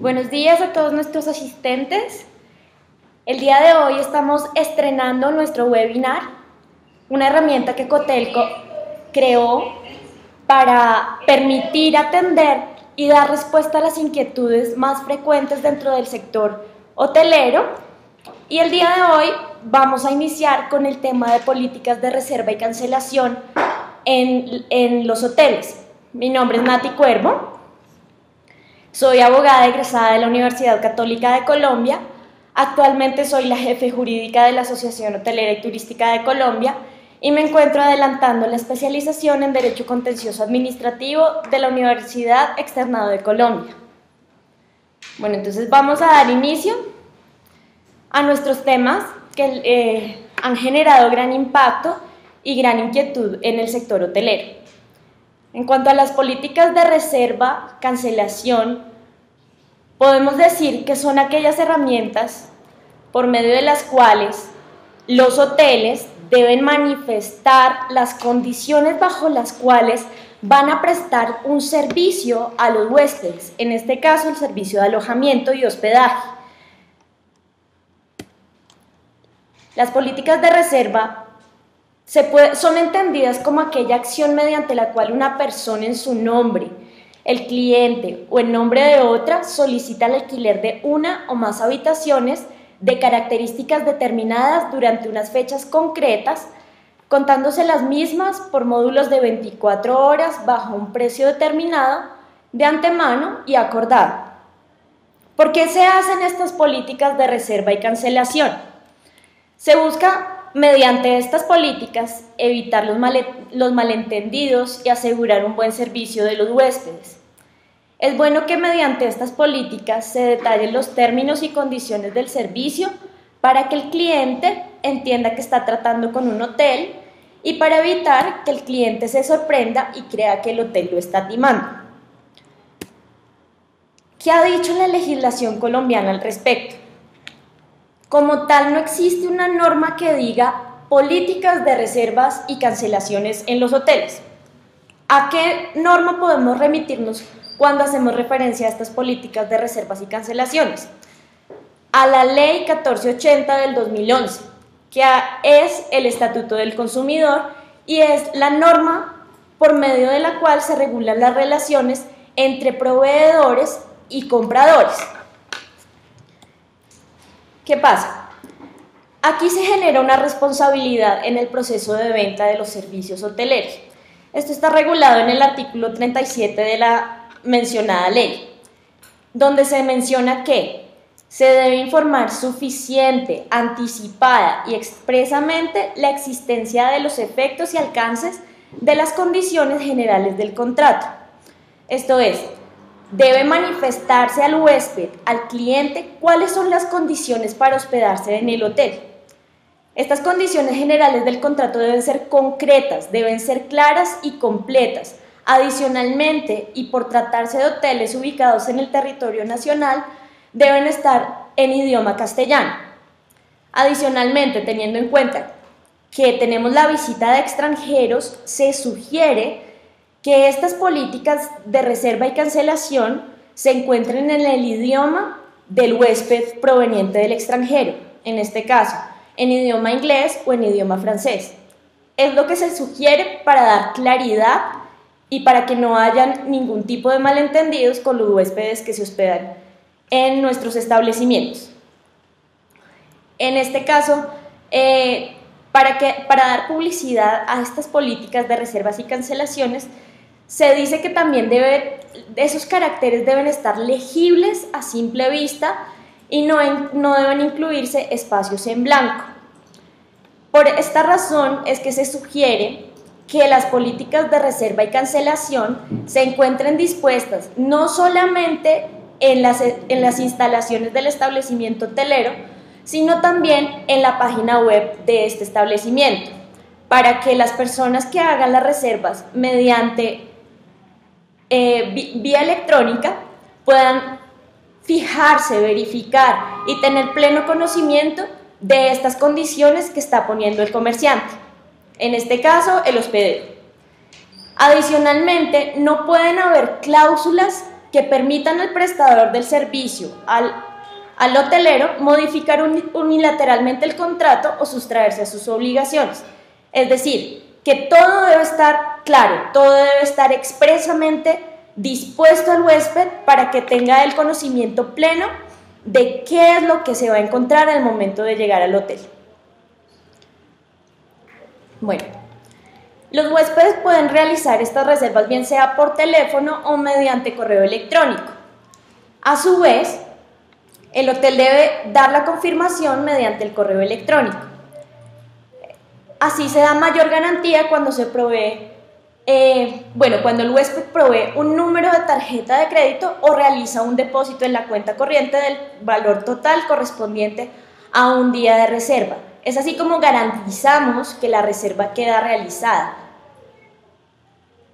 Buenos días a todos nuestros asistentes. El día de hoy estamos estrenando nuestro webinar, una herramienta que Cotelco creó para permitir atender y dar respuesta a las inquietudes más frecuentes dentro del sector hotelero. Y el día de hoy vamos a iniciar con el tema de políticas de reserva y cancelación en los hoteles. Mi nombre es Nati Cuervo, soy abogada egresada de la Universidad Católica de Colombia. Actualmente soy la jefe jurídica de la Asociación Hotelera y Turística de Colombia y me encuentro adelantando la especialización en Derecho Contencioso Administrativo de la Universidad Externado de Colombia. Bueno, entonces vamos a dar inicio a nuestros temas que han generado gran impacto y gran inquietud en el sector hotelero. En cuanto a las políticas de reserva, cancelación, podemos decir que son aquellas herramientas por medio de las cuales los hoteles deben manifestar las condiciones bajo las cuales van a prestar un servicio a los huéspedes, en este caso el servicio de alojamiento y hospedaje. Las políticas de reserva son entendidas como aquella acción mediante la cual una persona en su nombre, el cliente o en nombre de otra solicita el alquiler de una o más habitaciones de características determinadas durante unas fechas concretas, contándose las mismas por módulos de 24 horas bajo un precio determinado de antemano y acordado. ¿Por qué se hacen estas políticas de reserva y cancelación? Se busca, mediante estas políticas, evitar los malentendidos y asegurar un buen servicio de los huéspedes. Es bueno que mediante estas políticas se detallen los términos y condiciones del servicio para que el cliente entienda que está tratando con un hotel y para evitar que el cliente se sorprenda y crea que el hotel lo está timando. ¿Qué ha dicho la legislación colombiana al respecto? Como tal, no existe una norma que diga políticas de reservas y cancelaciones en los hoteles. ¿A qué norma podemos remitirnos cuando hacemos referencia a estas políticas de reservas y cancelaciones? A la Ley 1480 del 2011, que es el Estatuto del Consumidor y es la norma por medio de la cual se regulan las relaciones entre proveedores y compradores. ¿Qué pasa? Aquí se genera una responsabilidad en el proceso de venta de los servicios hoteleros. Esto está regulado en el artículo 37 de la mencionada ley, donde se menciona que se debe informar suficiente, anticipada y expresamente la existencia de los efectos y alcances de las condiciones generales del contrato. Esto es, debe manifestarse al huésped, al cliente, cuáles son las condiciones para hospedarse en el hotel. Estas condiciones generales del contrato deben ser concretas, deben ser claras y completas. Adicionalmente, y por tratarse de hoteles ubicados en el territorio nacional, deben estar en idioma castellano. Adicionalmente, teniendo en cuenta que tenemos la visita de extranjeros, se sugiere que estas políticas de reserva y cancelación se encuentren en el idioma del huésped proveniente del extranjero, en este caso, en idioma inglés o en idioma francés. Es lo que se sugiere para dar claridad y para que no haya ningún tipo de malentendidos con los huéspedes que se hospedan en nuestros establecimientos. En este caso, para dar publicidad a estas políticas de reservas y cancelaciones, se dice que también esos caracteres deben estar legibles a simple vista y no deben incluirse espacios en blanco. Por esta razón es que se sugiere que las políticas de reserva y cancelación se encuentren dispuestas no solamente en las instalaciones del establecimiento hotelero, sino también en la página web de este establecimiento, para que las personas que hagan las reservas mediante vía electrónica puedan fijarse, verificar y tener pleno conocimiento de estas condiciones que está poniendo el comerciante, en este caso el hospedero. Adicionalmente, no pueden haber cláusulas que permitan al prestador del servicio, al hotelero, modificar unilateralmente el contrato o sustraerse a sus obligaciones. Es decir, que todo debe estar claro, todo debe estar expresamente dispuesto al huésped para que tenga el conocimiento pleno de qué es lo que se va a encontrar al momento de llegar al hotel. Bueno, los huéspedes pueden realizar estas reservas bien sea por teléfono o mediante correo electrónico. A su vez, el hotel debe dar la confirmación mediante el correo electrónico. Así se da mayor garantía cuando se provee, cuando el huésped provee un número de tarjeta de crédito o realiza un depósito en la cuenta corriente del valor total correspondiente a un día de reserva. Es así como garantizamos que la reserva queda realizada.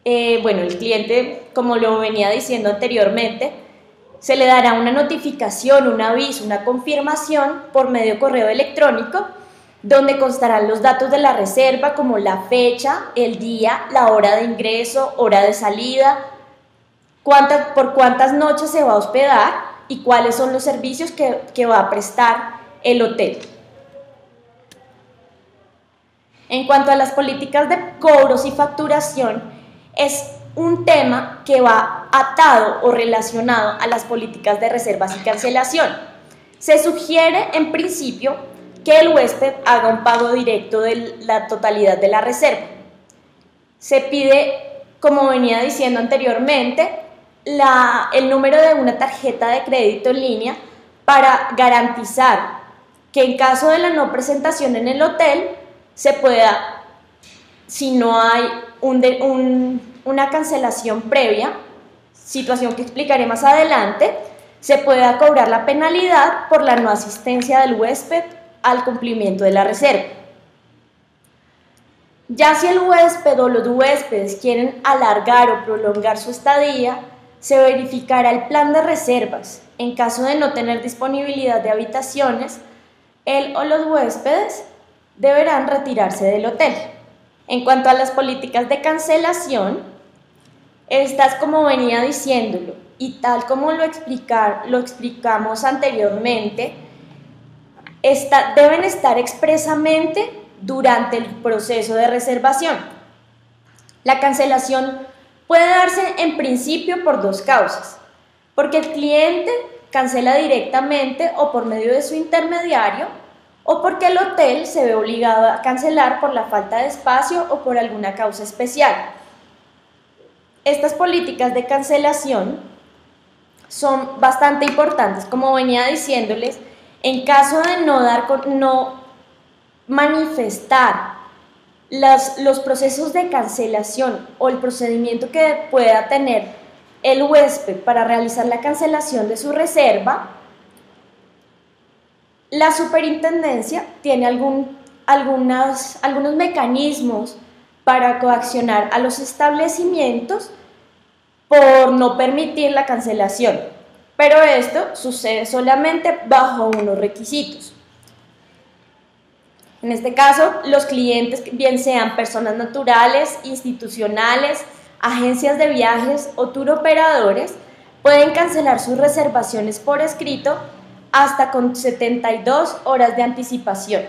El cliente, como lo venía diciendo anteriormente, se le dará una notificación, un aviso, una confirmación por medio de correo electrónico, donde constarán los datos de la reserva como la fecha, el día, la hora de ingreso, hora de salida, por cuántas noches se va a hospedar y cuáles son los servicios que va a prestar el hotel. En cuanto a las políticas de cobros y facturación, es un tema que va atado o relacionado a las políticas de reservas y cancelación. Se sugiere, en principio, que el huésped haga un pago directo de la totalidad de la reserva. Se pide, como venía diciendo anteriormente, el número de una tarjeta de crédito en línea para garantizar que en caso de la no presentación en el hotel, se pueda, si no hay una cancelación previa, situación que explicaré más adelante, se pueda cobrar la penalidad por la no asistencia del huésped al cumplimiento de la reserva. Ya si el huésped o los huéspedes quieren alargar o prolongar su estadía, se verificará el plan de reservas. En caso de no tener disponibilidad de habitaciones, él o los huéspedes deberán retirarse del hotel. En cuanto a las políticas de cancelación, estas, como venía diciéndolo, y tal como lo explicamos anteriormente, deben estar expresamente durante el proceso de reservación. La cancelación puede darse en principio por dos causas: porque el cliente cancela directamente o por medio de su intermediario, o porque el hotel se ve obligado a cancelar por la falta de espacio o por alguna causa especial. Estas políticas de cancelación son bastante importantes, como venía diciéndoles. En caso de no manifestar los procesos de cancelación o el procedimiento que pueda tener el huésped para realizar la cancelación de su reserva, la superintendencia tiene algunos mecanismos para coaccionar a los establecimientos por no permitir la cancelación, pero esto sucede solamente bajo unos requisitos. En este caso, los clientes, bien sean personas naturales, institucionales, agencias de viajes o tour operadores, pueden cancelar sus reservaciones por escrito hasta con 72 horas de anticipación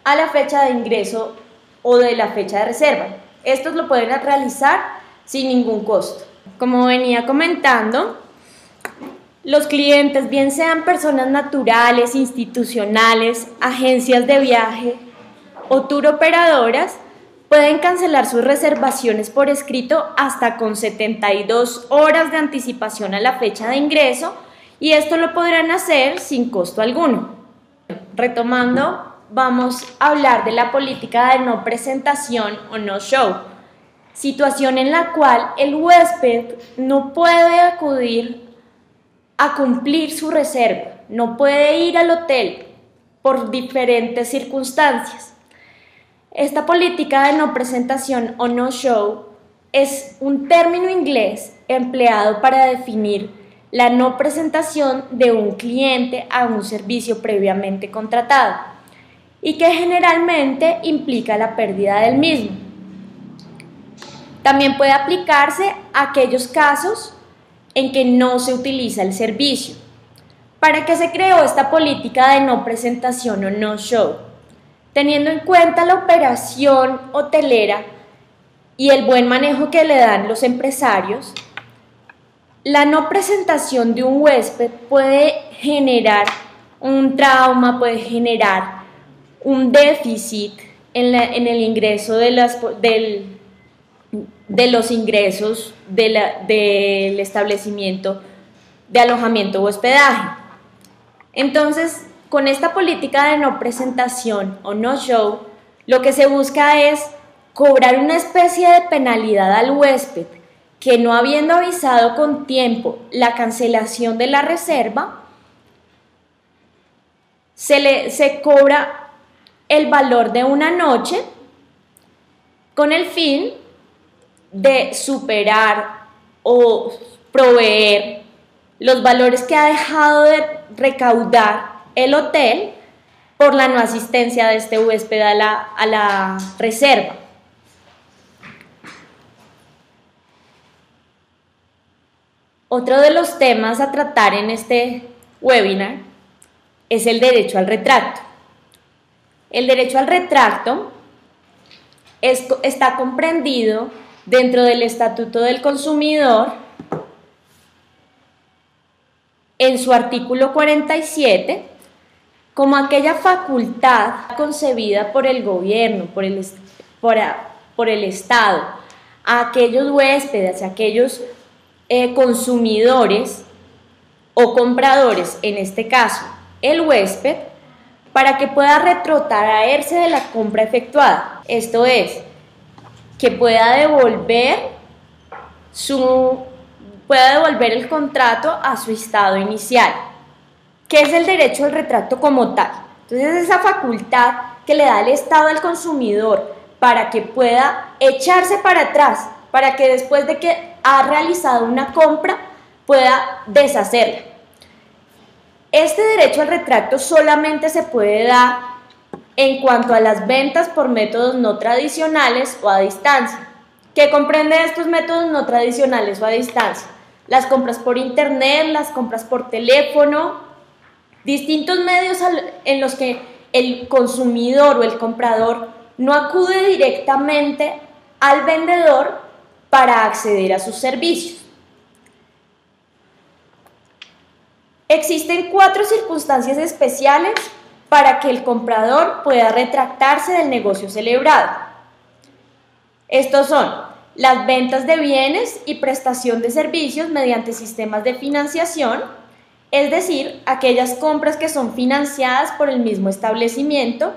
a la fecha de ingreso o de la fecha de reserva. Estos lo pueden realizar sin ningún costo. Como venía comentando, los clientes, bien sean personas naturales, institucionales, agencias de viaje o tour operadoras, pueden cancelar sus reservaciones por escrito hasta con 72 horas de anticipación a la fecha de ingreso, y esto lo podrán hacer sin costo alguno. Retomando, vamos a hablar de la política de no presentación o no show, situación en la cual el huésped no puede acudir a cumplir su reserva, no puede ir al hotel por diferentes circunstancias. Esta política de no presentación o no show es un término inglés empleado para definir la no presentación de un cliente a un servicio previamente contratado y que generalmente implica la pérdida del mismo. También puede aplicarse a aquellos casos en que no se utiliza el servicio. ¿Para qué se creó esta política de no presentación o no show? Teniendo en cuenta la operación hotelera y el buen manejo que le dan los empresarios, la no presentación de un huésped puede generar un trauma, puede generar un déficit en el ingreso de los ingresos del establecimiento de alojamiento o hospedaje. Entonces, con esta política de no presentación o no show, lo que se busca es cobrar una especie de penalidad al huésped que, no habiendo avisado con tiempo la cancelación de la reserva, se cobra el valor de una noche con el fin de superar o proveer los valores que ha dejado de recaudar el hotel por la no asistencia de este huésped a la reserva. Otro de los temas a tratar en este webinar es el derecho al retracto. El derecho al retracto está comprendido dentro del Estatuto del Consumidor en su artículo 47 como aquella facultad concebida por el gobierno, por el Estado, a aquellos huéspedes, a aquellos consumidores o compradores, en este caso el huésped, para que pueda retrotraerse de la compra efectuada. Esto es, que pueda devolver el contrato a su estado inicial. ¿Qué es el derecho al retracto como tal? Entonces, esa facultad que le da el Estado al consumidor para que pueda echarse para atrás, para que después de que ha realizado una compra pueda deshacerla. Este derecho al retracto solamente se puede dar en cuanto a las ventas por métodos no tradicionales o a distancia. ¿Qué comprende estos métodos no tradicionales o a distancia? Las compras por internet, las compras por teléfono, distintos medios en los que el consumidor o el comprador no acude directamente al vendedor para acceder a sus servicios. Existen 4 circunstancias especiales para que el comprador pueda retractarse del negocio celebrado. Estos son las ventas de bienes y prestación de servicios mediante sistemas de financiación, es decir, aquellas compras que son financiadas por el mismo establecimiento,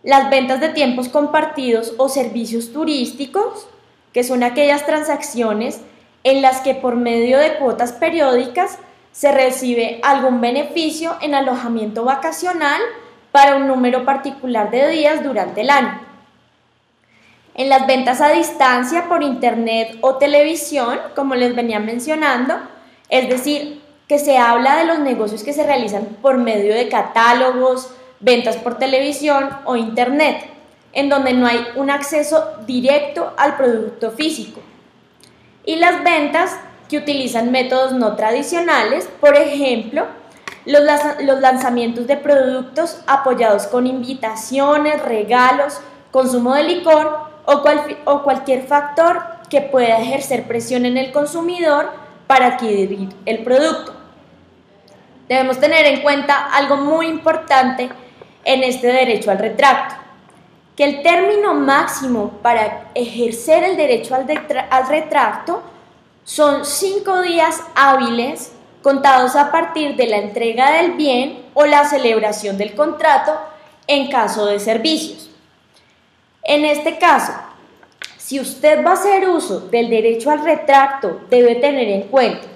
las ventas de tiempos compartidos o servicios turísticos, que son aquellas transacciones en las que por medio de cuotas periódicas se recibe algún beneficio en alojamiento vacacional para un número particular de días durante el año. En las ventas a distancia por internet o televisión, como les venía mencionando, es decir, que se habla de los negocios que se realizan por medio de catálogos, ventas por televisión o internet, en donde no hay un acceso directo al producto físico. Y las ventas que utilizan métodos no tradicionales, por ejemplo, los lanzamientos de productos apoyados con invitaciones, regalos, consumo de licor o cualquier factor que pueda ejercer presión en el consumidor para adquirir el producto. Debemos tener en cuenta algo muy importante en este derecho al retracto, que el término máximo para ejercer el derecho al retracto son 5 días hábiles contados a partir de la entrega del bien o la celebración del contrato en caso de servicios. En este caso, si usted va a hacer uso del derecho al retracto, debe tener en cuenta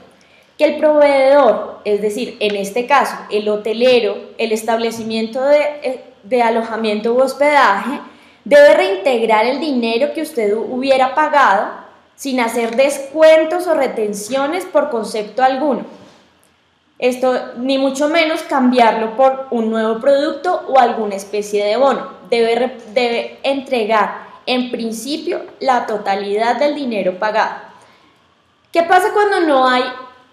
que el proveedor, es decir, en este caso, el hotelero, el establecimiento de alojamiento u hospedaje, debe reintegrar el dinero que usted hubiera pagado sin hacer descuentos o retenciones por concepto alguno. Esto ni mucho menos cambiarlo por un nuevo producto o alguna especie de bono. Debe entregar en principio la totalidad del dinero pagado. ¿Qué pasa cuando no hay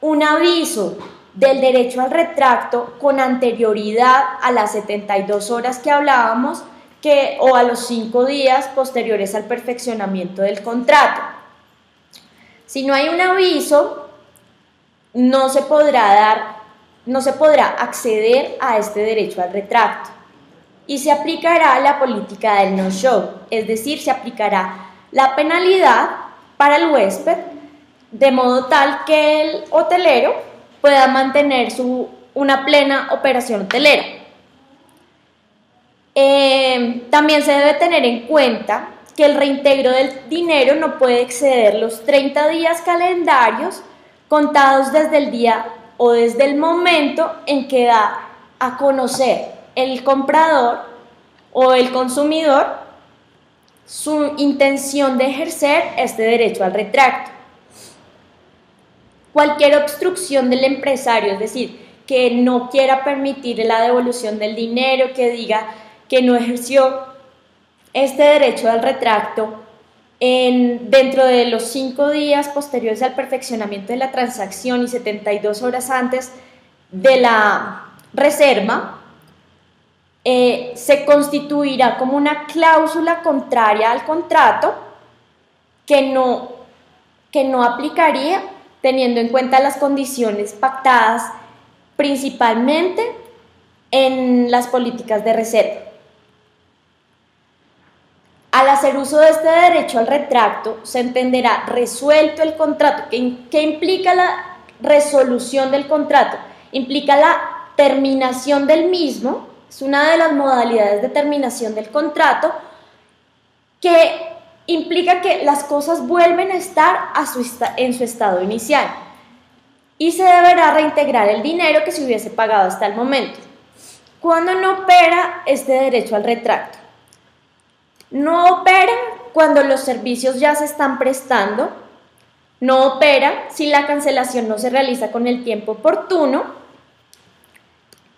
un aviso del derecho al retracto con anterioridad a las 72 horas que hablábamos o a los 5 días posteriores al perfeccionamiento del contrato? Si no hay un aviso, no se podrá acceder a este derecho al retracto y se aplicará la política del no-show, es decir, se aplicará la penalidad para el huésped de modo tal que el hotelero pueda mantener una plena operación hotelera. También se debe tener en cuenta que el reintegro del dinero no puede exceder los 30 días calendarios contados desde el día o desde el momento en que da a conocer el comprador o el consumidor su intención de ejercer este derecho al retracto. Cualquier obstrucción del empresario, es decir, que no quiera permitir la devolución del dinero, que diga que no ejerció este derecho al retracto dentro de los 5 días posteriores al perfeccionamiento de la transacción y 72 horas antes de la reserva, se constituirá como una cláusula contraria al contrato que no aplicaría teniendo en cuenta las condiciones pactadas principalmente en las políticas de reserva. Al hacer uso de este derecho al retracto, se entenderá resuelto el contrato. ¿Qué implica la resolución del contrato? Implica la terminación del mismo, es una de las modalidades de terminación del contrato, que implica que las cosas vuelven a estar en su estado inicial y se deberá reintegrar el dinero que se hubiese pagado hasta el momento. ¿Cuándo no opera este derecho al retracto? No opera cuando los servicios ya se están prestando, no opera si la cancelación no se realiza con el tiempo oportuno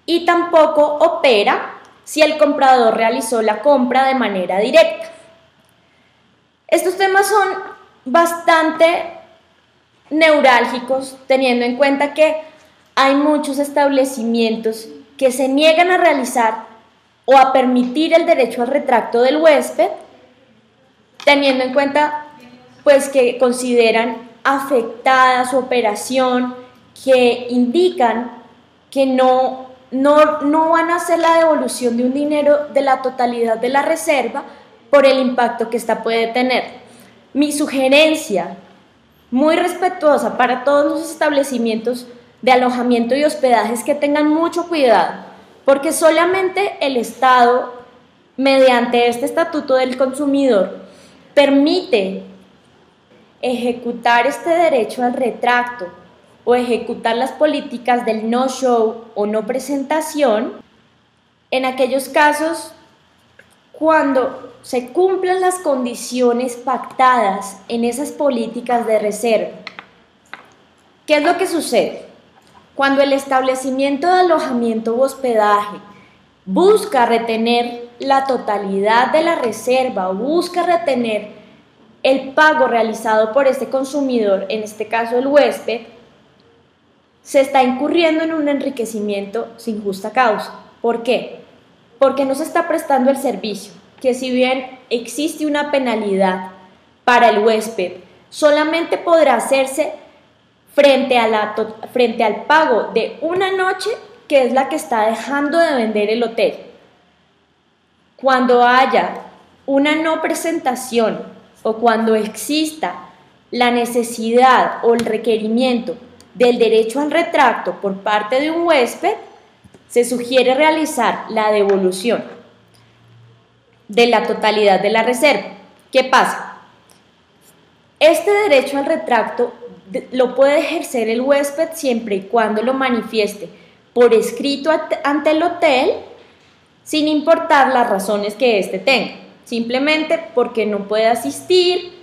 y tampoco opera si el comprador realizó la compra de manera directa. Estos temas son bastante neurálgicos, teniendo en cuenta que hay muchos establecimientos que se niegan a realizar o a permitir el derecho al retracto del huésped, teniendo en cuenta pues que consideran afectada su operación, que indican que no van a hacer la devolución de un dinero de la totalidad de la reserva por el impacto que esta puede tener. Mi sugerencia, muy respetuosa para todos los establecimientos de alojamiento y hospedaje, es que tengan mucho cuidado, porque solamente el Estado, mediante este Estatuto del Consumidor, permite ejecutar este derecho al retracto o ejecutar las políticas del no-show o no presentación en aquellos casos cuando se cumplan las condiciones pactadas en esas políticas de reserva. ¿Qué es lo que sucede? Cuando el establecimiento de alojamiento u hospedaje busca retener la totalidad de la reserva o busca retener el pago realizado por este consumidor, en este caso el huésped, se está incurriendo en un enriquecimiento sin justa causa. ¿Por qué? Porque no se está prestando el servicio, que si bien existe una penalidad para el huésped, solamente podrá hacerse frente al pago de una noche, que es la que está dejando de vender el hotel. Cuando haya una no presentación o cuando exista la necesidad o el requerimiento del derecho al retracto por parte de un huésped, se sugiere realizar la devolución de la totalidad de la reserva. ¿Qué pasa? Este derecho al retracto lo puede ejercer el huésped siempre y cuando lo manifieste por escrito ante el hotel, sin importar las razones que éste tenga, simplemente porque no puede asistir,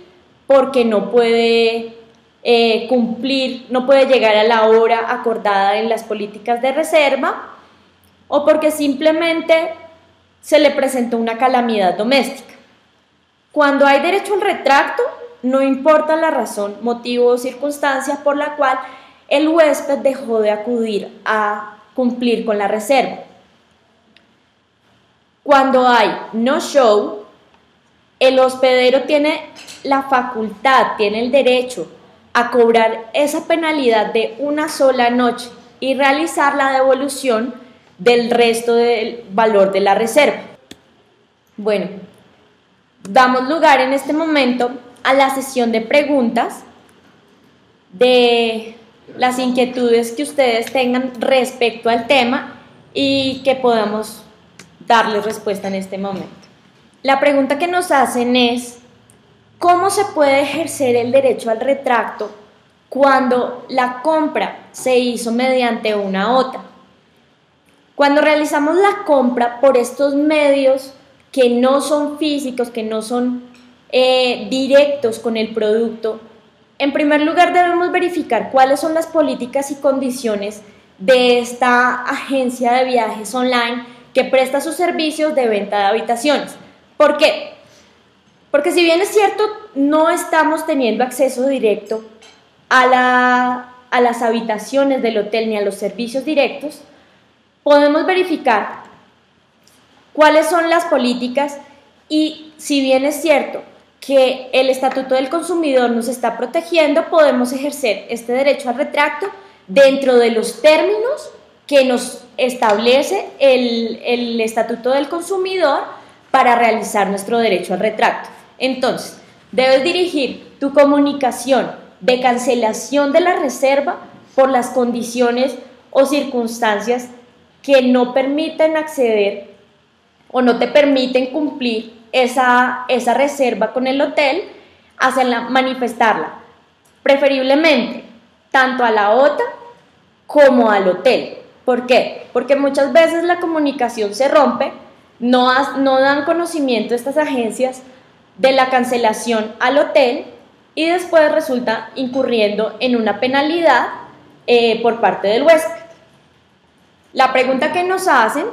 porque no puede cumplir, no puede llegar a la hora acordada en las políticas de reserva, o porque simplemente se le presentó una calamidad doméstica. Cuando hay derecho al retracto, no importa la razón, motivo o circunstancia por la cual el huésped dejó de acudir a cumplir con la reserva. Cuando hay no-show, el hospedero tiene la facultad, tiene el derecho a cobrar esa penalidad de una sola noche y realizar la devolución del resto del valor de la reserva. Bueno, damos lugar en este momento a la sesión de preguntas de las inquietudes que ustedes tengan respecto al tema y que podamos darles respuesta en este momento. La pregunta que nos hacen es: ¿cómo se puede ejercer el derecho al retracto cuando la compra se hizo mediante una OTA? Cuando realizamos la compra por estos medios que no son físicos, que no son directos con el producto, en primer lugar debemos verificar cuáles son las políticas y condiciones de esta agencia de viajes online que presta sus servicios de venta de habitaciones. ¿Por qué? Porque si bien es cierto, no estamos teniendo acceso directo a las habitaciones del hotel ni a los servicios directos, podemos verificar cuáles son las políticas y, si bien es cierto que el Estatuto del Consumidor nos está protegiendo, podemos ejercer este derecho al retracto dentro de los términos que nos establece el Estatuto del Consumidor para realizar nuestro derecho al retracto. Entonces, debes dirigir tu comunicación de cancelación de la reserva por las condiciones o circunstancias que no permiten acceder o no te permiten cumplir esa reserva con el hotel, manifestarla, preferiblemente tanto a la OTA como al hotel. ¿Por qué? Porque muchas veces la comunicación se rompe, no dan conocimiento estas agencias de la cancelación al hotel y después resulta incurriendo en una penalidad por parte del huésped. La pregunta que nos hacen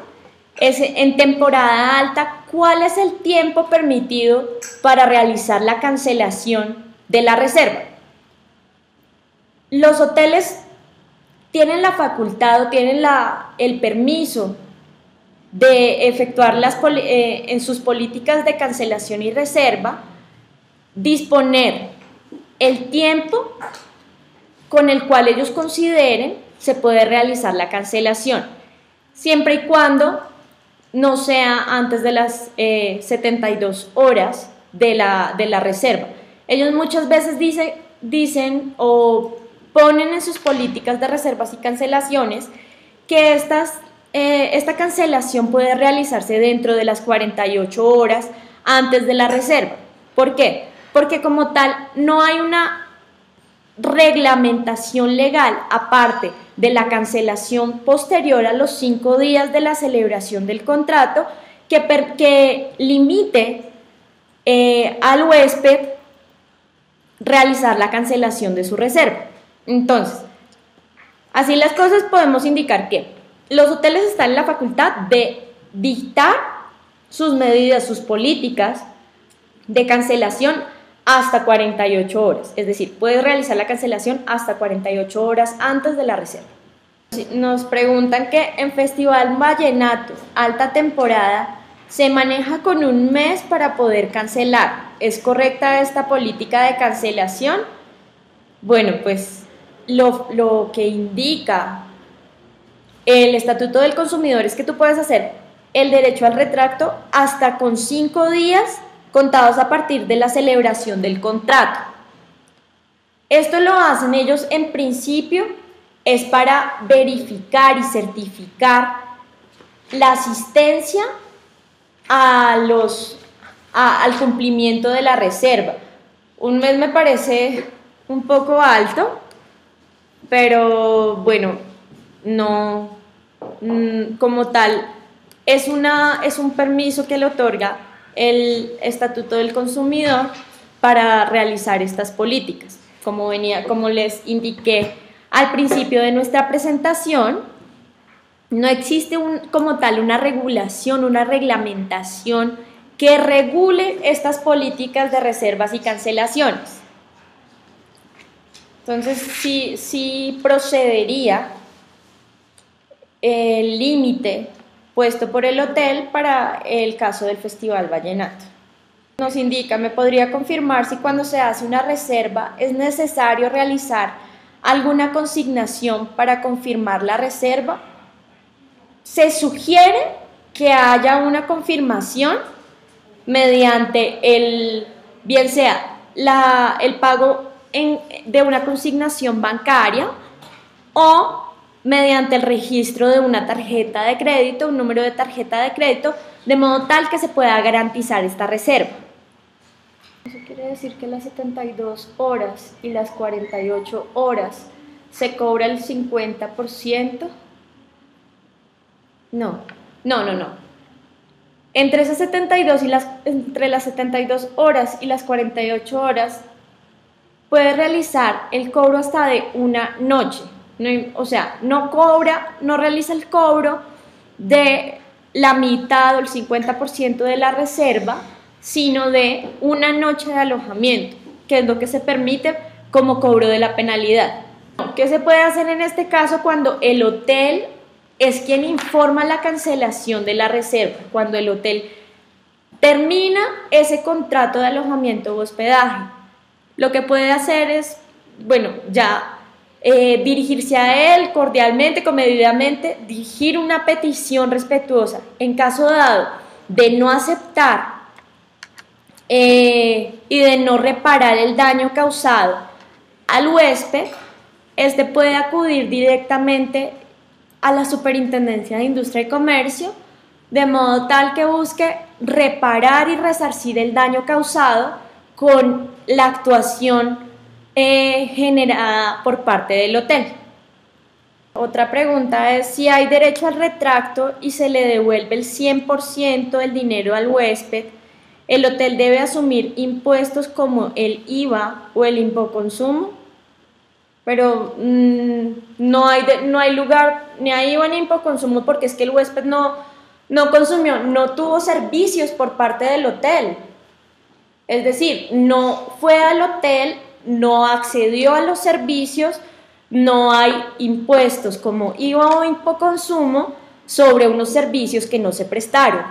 es: en temporada alta, ¿cuál es el tiempo permitido para realizar la cancelación de la reserva? Los hoteles tienen la facultad o tienen el permiso de efectuar en sus políticas de cancelación y reserva, disponer el tiempo con el cual ellos consideren se puede realizar la cancelación, siempre y cuando no sea antes de las 72 horas de la reserva. Ellos muchas veces dicen o ponen en sus políticas de reservas y cancelaciones que esta cancelación puede realizarse dentro de las 48 horas antes de la reserva. ¿Por qué? Porque como tal no hay una reglamentación legal aparte de la cancelación posterior a los 5 días de la celebración del contrato que limite al huésped realizar la cancelación de su reserva. Entonces, así las cosas, podemos indicar que los hoteles están en la facultad de dictar sus medidas, sus políticas de cancelación hasta 48 horas, es decir, puedes realizar la cancelación hasta 48 horas antes de la reserva. Nos preguntan que en Festival Vallenato, alta temporada, se maneja con un mes para poder cancelar. ¿Es correcta esta política de cancelación? Bueno, pues lo que indica el Estatuto del Consumidor es que tú puedes hacer el derecho al retracto hasta con 5 días contados a partir de la celebración del contrato. Esto lo hacen ellos en principio, es para verificar y certificar la asistencia al cumplimiento de la reserva. Un mes me parece un poco alto, pero bueno, no, como tal, es un permiso que le otorga el Estatuto del Consumidor para realizar estas políticas. Como les indiqué al principio de nuestra presentación, no existe como tal una regulación, una reglamentación que regule estas políticas de reservas y cancelaciones. Entonces, sí procedería el límite puesto por el hotel para el caso del Festival Vallenato. Nos indica, ¿me podría confirmar si cuando se hace una reserva es necesario realizar alguna consignación para confirmar la reserva? Se sugiere que haya una confirmación mediante bien sea el pago de una consignación bancaria o mediante el registro de una tarjeta de crédito, un número de tarjeta de crédito, de modo tal que se pueda garantizar esta reserva. Eso quiere decir que las 72 horas y las 48 horas se cobra el 50%. No. Entre las 72 horas y las 48 horas puede realizar el cobro hasta de una noche. O sea, no realiza el cobro de la mitad o el 50% de la reserva, sino de una noche de alojamiento, que es lo que se permite como cobro de la penalidad. ¿Qué se puede hacer en este caso cuando el hotel es quien informa la cancelación de la reserva? Cuando el hotel termina ese contrato de alojamiento o hospedaje, lo que puede hacer es, dirigirse a él cordialmente, comedidamente, dirigir una petición respetuosa. En caso dado de no aceptar y de no reparar el daño causado al huésped, este puede acudir directamente a la Superintendencia de Industria y Comercio, de modo tal que busque reparar y resarcir el daño causado con la actuación generada por parte del hotel. Otra pregunta es si hay derecho al retracto y se le devuelve el 100% del dinero al huésped. ¿El hotel debe asumir impuestos como el IVA o el impoconsumo? Pero no hay lugar ni a IVA ni impoconsumo, porque es que el huésped no consumió, no tuvo servicios por parte del hotel. Es decir, no fue al hotel, no accedió a los servicios, no hay impuestos como IVA o impoconsumo sobre unos servicios que no se prestaron.